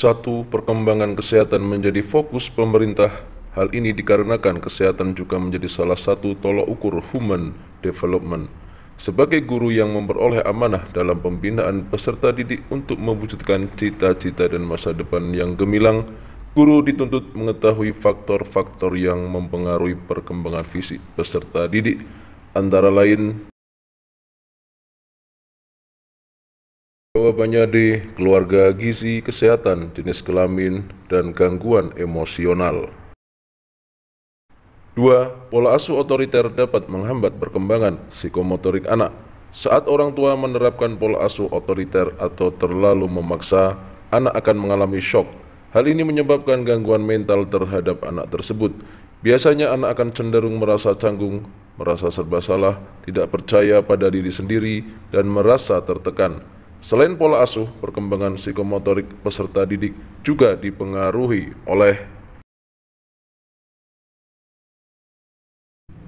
1. Perkembangan kesehatan menjadi fokus pemerintah. Hal ini dikarenakan kesehatan juga menjadi salah satu tolok ukur human development. Sebagai guru yang memperoleh amanah dalam pembinaan peserta didik untuk mewujudkan cita-cita dan masa depan yang gemilang, guru dituntut mengetahui faktor-faktor yang mempengaruhi perkembangan fisik peserta didik, antara lain. Jawabannya D. Keluarga, gizi, kesehatan, jenis kelamin, dan gangguan emosional. 2. Pola asuh otoriter dapat menghambat perkembangan psikomotorik anak. Saat orang tua menerapkan pola asuh otoriter atau terlalu memaksa, anak akan mengalami syok. Hal ini menyebabkan gangguan mental terhadap anak tersebut. Biasanya anak akan cenderung merasa canggung, merasa serba salah, tidak percaya pada diri sendiri, dan merasa tertekan. Selain pola asuh, perkembangan psikomotorik peserta didik juga dipengaruhi oleh.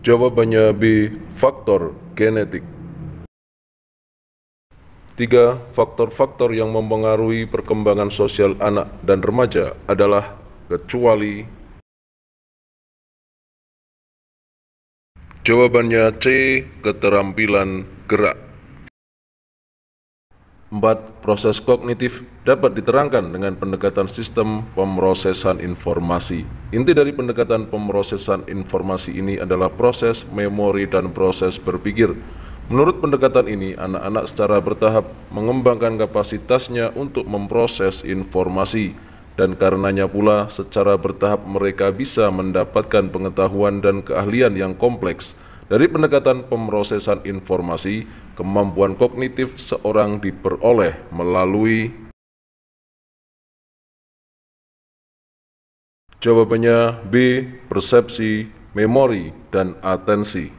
Jawabannya B. Faktor genetik. 3. Faktor-faktor yang mempengaruhi perkembangan sosial anak dan remaja adalah kecuali. Jawabannya C. Keterampilan gerak. 4. Proses kognitif dapat diterangkan dengan pendekatan sistem pemrosesan informasi. Inti dari pendekatan pemrosesan informasi ini adalah proses memori dan proses berpikir. Menurut pendekatan ini, anak-anak secara bertahap mengembangkan kapasitasnya untuk memproses informasi, dan karenanya pula secara bertahap mereka bisa mendapatkan pengetahuan dan keahlian yang kompleks. Dari pendekatan pemrosesan informasi, kemampuan kognitif seorang diperoleh melalui. Jawabannya B. Persepsi, memori, dan atensi.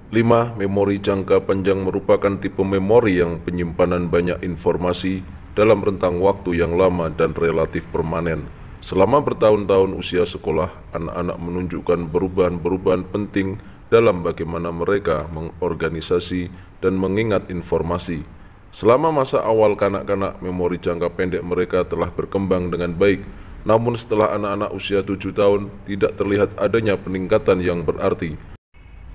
5. Memori jangka panjang merupakan tipe memori yang penyimpanan banyak informasi dalam rentang waktu yang lama dan relatif permanen. Selama bertahun-tahun usia sekolah, anak-anak menunjukkan perubahan-perubahan penting dalam bagaimana mereka mengorganisasi dan mengingat informasi. Selama masa awal kanak-kanak, memori jangka pendek mereka telah berkembang dengan baik. Namun setelah anak-anak usia 7 tahun, tidak terlihat adanya peningkatan yang berarti.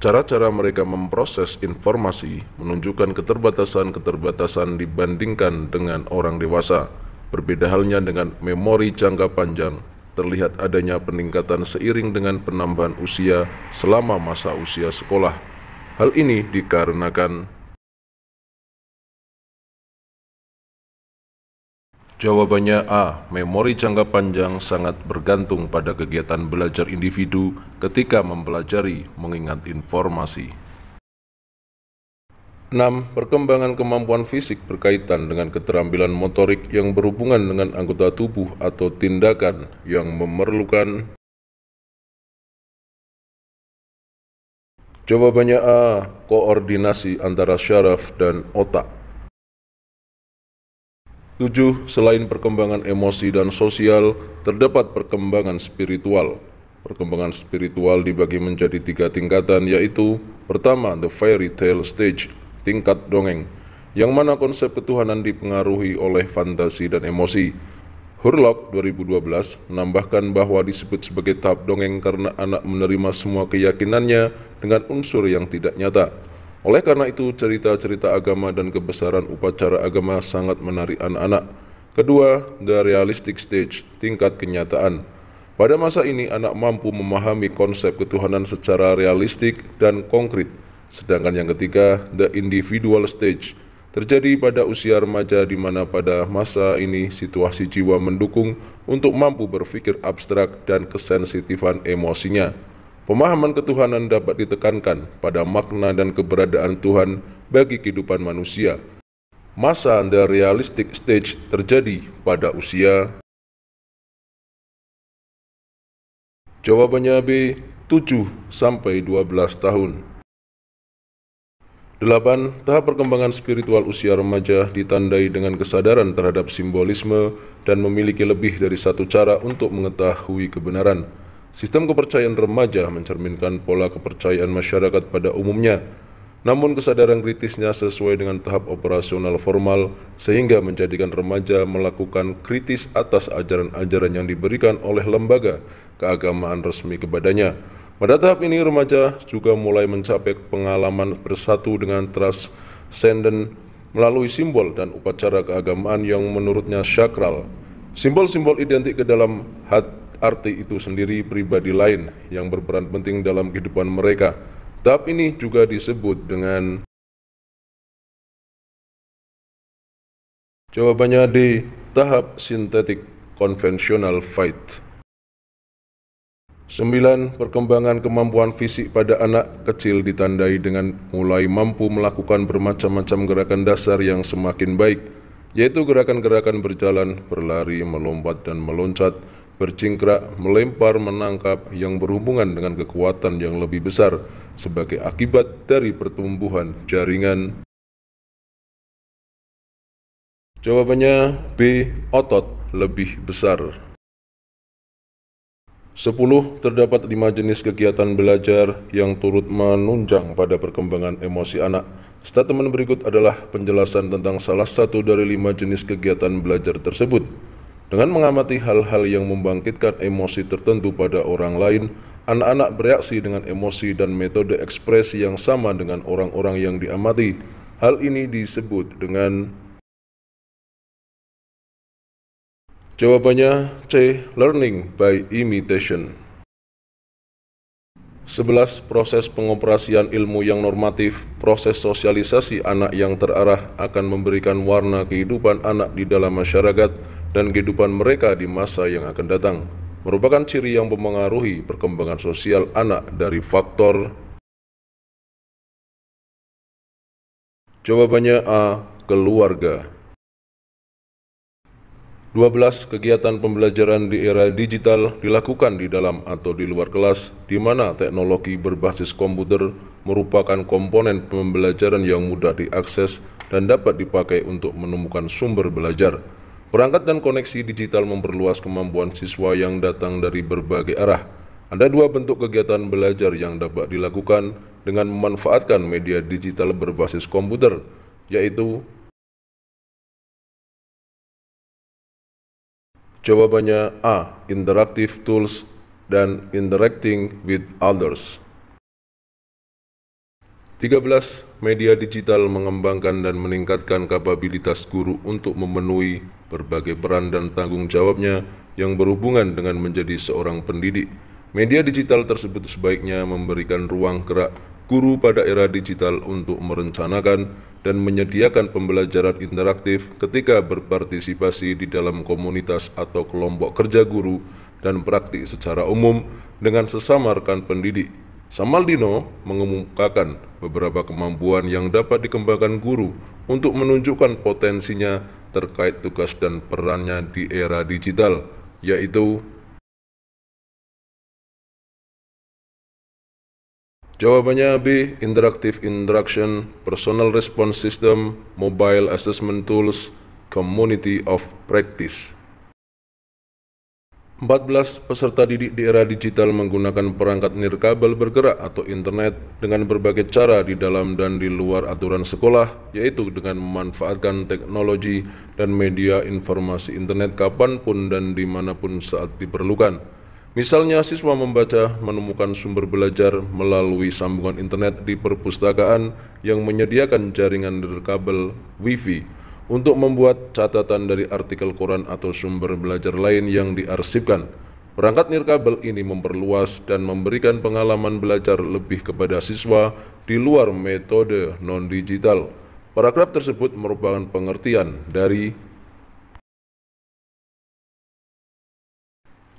Cara-cara mereka memproses informasi menunjukkan keterbatasan-keterbatasan dibandingkan dengan orang dewasa. Berbeda halnya dengan memori jangka panjang, terlihat adanya peningkatan seiring dengan penambahan usia selama masa usia sekolah. Hal ini dikarenakan. Jawabannya A. Memori jangka panjang sangat bergantung pada kegiatan belajar individu ketika mempelajari mengingat informasi. 6. Perkembangan kemampuan fisik berkaitan dengan keterampilan motorik yang berhubungan dengan anggota tubuh atau tindakan yang memerlukan. Jawabannya A. Koordinasi antara syaraf dan otak. 7. Selain perkembangan emosi dan sosial, terdapat perkembangan spiritual. Perkembangan spiritual dibagi menjadi 3 tingkatan, yaitu pertama, the fairy tale stage, tingkat dongeng, yang mana konsep ketuhanan dipengaruhi oleh fantasi dan emosi. Hurlock 2012 menambahkan bahwa disebut sebagai tahap dongeng karena anak menerima semua keyakinannya dengan unsur yang tidak nyata. Oleh karena itu, cerita-cerita agama dan kebesaran upacara agama sangat menarik anak-anak. Kedua, the realistic stage, tingkat kenyataan. Pada masa ini, anak mampu memahami konsep ketuhanan secara realistik dan konkret. Sedangkan yang ketiga, the individual stage, terjadi pada usia remaja di mana pada masa ini situasi jiwa mendukung untuk mampu berpikir abstrak dan kesensitifan emosinya. Pemahaman ketuhanan dapat ditekankan pada makna dan keberadaan Tuhan bagi kehidupan manusia. Masa the realistic stage terjadi pada usia. Jawabannya B. 7 sampai 12 tahun. 8. Tahap perkembangan spiritual usia remaja ditandai dengan kesadaran terhadap simbolisme dan memiliki lebih dari satu cara untuk mengetahui kebenaran. Sistem kepercayaan remaja mencerminkan pola kepercayaan masyarakat pada umumnya. Namun kesadaran kritisnya sesuai dengan tahap operasional formal sehingga menjadikan remaja melakukan kritis atas ajaran-ajaran yang diberikan oleh lembaga keagamaan resmi kepadanya. Pada tahap ini remaja juga mulai mencapai pengalaman bersatu dengan transenden melalui simbol dan upacara keagamaan yang menurutnya sakral. Simbol-simbol identik ke dalam arti itu sendiri pribadi lain yang berperan penting dalam kehidupan mereka. Tahap ini juga disebut dengan jawabannya D. Tahap sintetik konvensional fight. 9. Perkembangan kemampuan fisik pada anak kecil ditandai dengan mulai mampu melakukan bermacam-macam gerakan dasar yang semakin baik, yaitu gerakan-gerakan berjalan, berlari, melompat dan meloncat, bercingkrak, melempar, menangkap yang berhubungan dengan kekuatan yang lebih besar sebagai akibat dari pertumbuhan jaringan. Jawabannya B. Otot lebih besar. 10. Terdapat 5 jenis kegiatan belajar yang turut menunjang pada perkembangan emosi anak. Statement berikut adalah penjelasan tentang salah satu dari 5 jenis kegiatan belajar tersebut. Dengan mengamati hal-hal yang membangkitkan emosi tertentu pada orang lain, anak-anak bereaksi dengan emosi dan metode ekspresi yang sama dengan orang-orang yang diamati. Hal ini disebut dengan jawabannya C. Learning by imitation. 11. Proses pengoperasian ilmu yang normatif. Proses sosialisasi anak yang terarah akan memberikan warna kehidupan anak di dalam masyarakat dan kehidupan mereka di masa yang akan datang. Merupakan ciri yang memengaruhi perkembangan sosial anak dari faktor. Jawabannya A. Keluarga. 12. Kegiatan pembelajaran di era digital dilakukan di dalam atau di luar kelas, di mana teknologi berbasis komputer merupakan komponen pembelajaran yang mudah diakses dan dapat dipakai untuk menemukan sumber belajar. Perangkat dan koneksi digital memperluas kemampuan siswa yang datang dari berbagai arah. Ada 2 bentuk kegiatan belajar yang dapat dilakukan dengan memanfaatkan media digital berbasis komputer, yaitu jawabannya A. Interactive tools dan interacting with others. 13. Media digital mengembangkan dan meningkatkan kapabilitas guru untuk memenuhi berbagai peran dan tanggung jawabnya yang berhubungan dengan menjadi seorang pendidik. Media digital tersebut sebaiknya memberikan ruang gerak guru pada era digital untuk merencanakan dan menyediakan pembelajaran interaktif ketika berpartisipasi di dalam komunitas atau kelompok kerja guru dan praktik secara umum dengan sesama rekan pendidik. Samaldino mengemukakan beberapa kemampuan yang dapat dikembangkan guru untuk menunjukkan potensinya terkait tugas dan perannya di era digital, yaitu jawabannya B. Interactive interaction, personal response system, mobile assessment tools, community of practice. 14. Peserta didik di era digital menggunakan perangkat nirkabel bergerak atau internet dengan berbagai cara di dalam dan di luar aturan sekolah, yaitu dengan memanfaatkan teknologi dan media informasi internet kapanpun dan dimanapun saat diperlukan. Misalnya, siswa membaca, menemukan sumber belajar melalui sambungan internet di perpustakaan yang menyediakan jaringan nirkabel Wi-Fi, untuk membuat catatan dari artikel koran atau sumber belajar lain yang diarsipkan. Perangkat nirkabel ini memperluas dan memberikan pengalaman belajar lebih kepada siswa di luar metode non-digital. Paragraf tersebut merupakan pengertian dari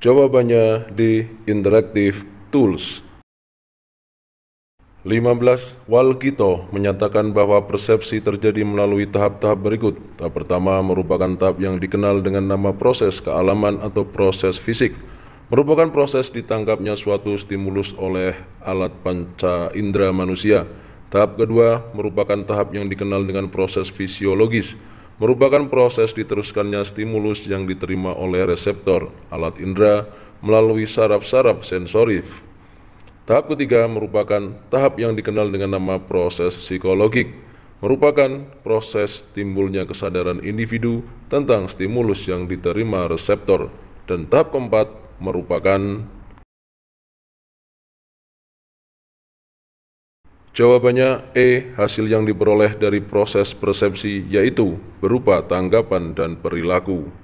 jawabannya di interactive tools. 15. Walkito menyatakan bahwa persepsi terjadi melalui tahap-tahap berikut. Tahap pertama merupakan tahap yang dikenal dengan nama proses kealaman atau proses fisik. Merupakan proses ditangkapnya suatu stimulus oleh alat panca indera manusia. Tahap kedua merupakan tahap yang dikenal dengan proses fisiologis. Merupakan proses diteruskannya stimulus yang diterima oleh reseptor alat indera melalui saraf-saraf sensorif. Tahap ketiga merupakan tahap yang dikenal dengan nama proses psikologik, merupakan proses timbulnya kesadaran individu tentang stimulus yang diterima reseptor. Dan tahap keempat merupakan jawabannya E, hasil yang diperoleh dari proses persepsi, yaitu berupa tanggapan dan perilaku.